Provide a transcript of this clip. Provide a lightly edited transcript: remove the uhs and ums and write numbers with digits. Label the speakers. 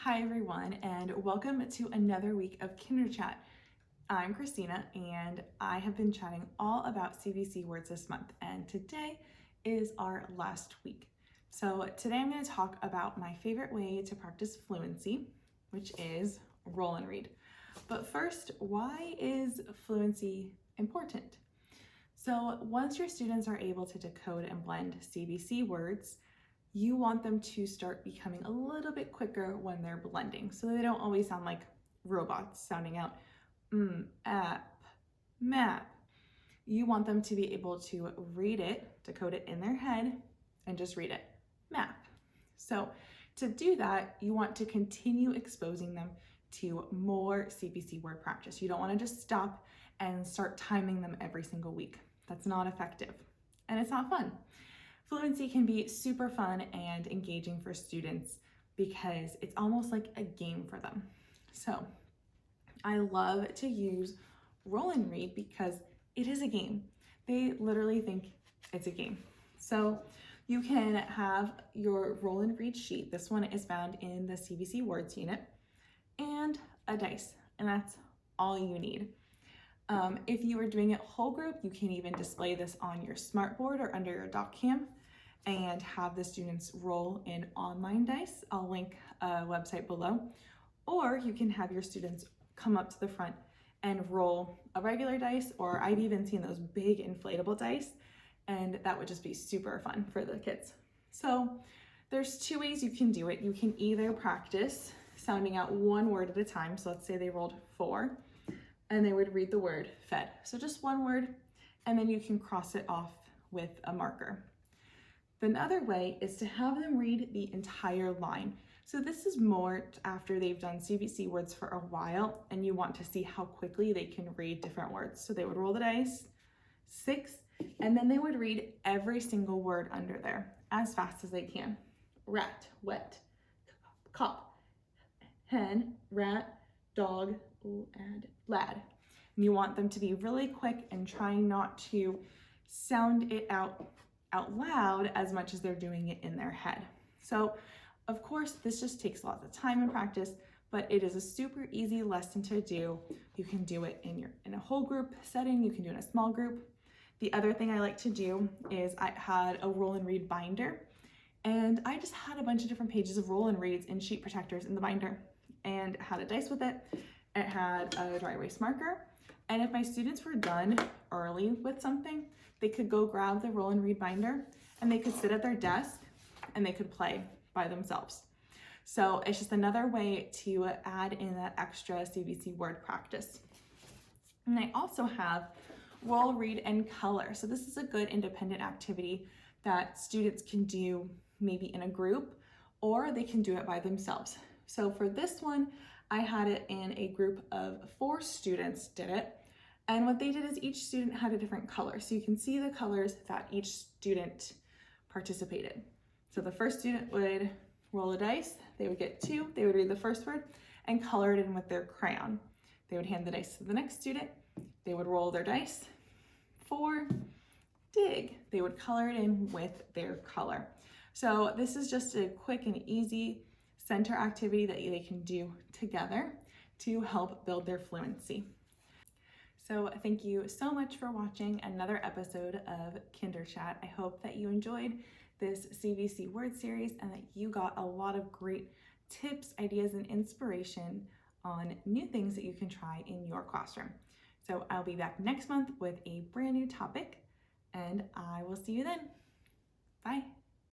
Speaker 1: Hi everyone, and welcome to another week of Kinder Chat. I'm Christina, and I have been chatting all about CVC words this month, and today is our last week. So today I'm going to talk about my favorite way to practice fluency, which is roll and read. But first, why is fluency important? So once your students are able to decode and blend CVC words, you want them to start becoming a little bit quicker when they're blending, so they don't always sound like robots sounding out app, map. You want them to be able to read it, decode it in their head, and just read it, map. So to do that, you want to continue exposing them to more CVC word practice. You don't want to just stop and start timing them every single week. That's not effective, and it's not fun. Fluency can be super fun and engaging for students because it's almost like a game for them. So I love to use roll and read because it is a game. They literally think it's a game. So you can have your roll and read sheet. This one is found in the CVC words unit, and a dice, and that's all you need. If you are doing it whole group, you can even display this on your smartboard or under your doc cam and have the students roll in online dice. I'll link a website below. Or you can have your students come up to the front and roll a regular dice, or I've even seen those big inflatable dice, and that would just be super fun for the kids. So there's two ways you can do it. You can either practice sounding out one word at a time. So let's say they rolled 4 and they would read the word fed. So just one word, and then you can cross it off with a marker. The other way is to have them read the entire line. So this is more after they've done CVC words for a while and you want to see how quickly they can read different words. So they would roll the dice, 6, and then they would read every single word under there as fast as they can. Rat, wet, cop, hen, rat, dog, lad. And you want them to be really quick and trying not to sound it out loud as much as they're doing it in their head. So of course, this just takes lots of time and practice, but it is a super easy lesson to do. You can do it in a whole group setting. You can do it in a small group. The other thing I like to do is I had a roll and read binder, and I just had a bunch of different pages of roll and reads and sheet protectors in the binder, and it had a dice with it. It had a dry erase marker, and if my students were done early with something, they could go grab the roll and read binder and they could sit at their desk and they could play by themselves. So it's just another way to add in that extra CVC word practice. And I also have roll, read, and color. So this is a good independent activity that students can do maybe in a group, or they can do it by themselves. So for this one, I had it in a group of 4 students did it. And what they did is each student had a different color. So you can see the colors that each student participated. So the first student would roll a dice, they would get 2, they would read the first word and color it in with their crayon. They would hand the dice to the next student, they would roll their dice, 4, dig, they would color it in with their color. So this is just a quick and easy center activity that they can do together to help build their fluency. So thank you so much for watching another episode of Kinder Chat. I hope that you enjoyed this CVC word series and that you got a lot of great tips, ideas, and inspiration on new things that you can try in your classroom. So I'll be back next month with a brand new topic, and I will see you then. Bye.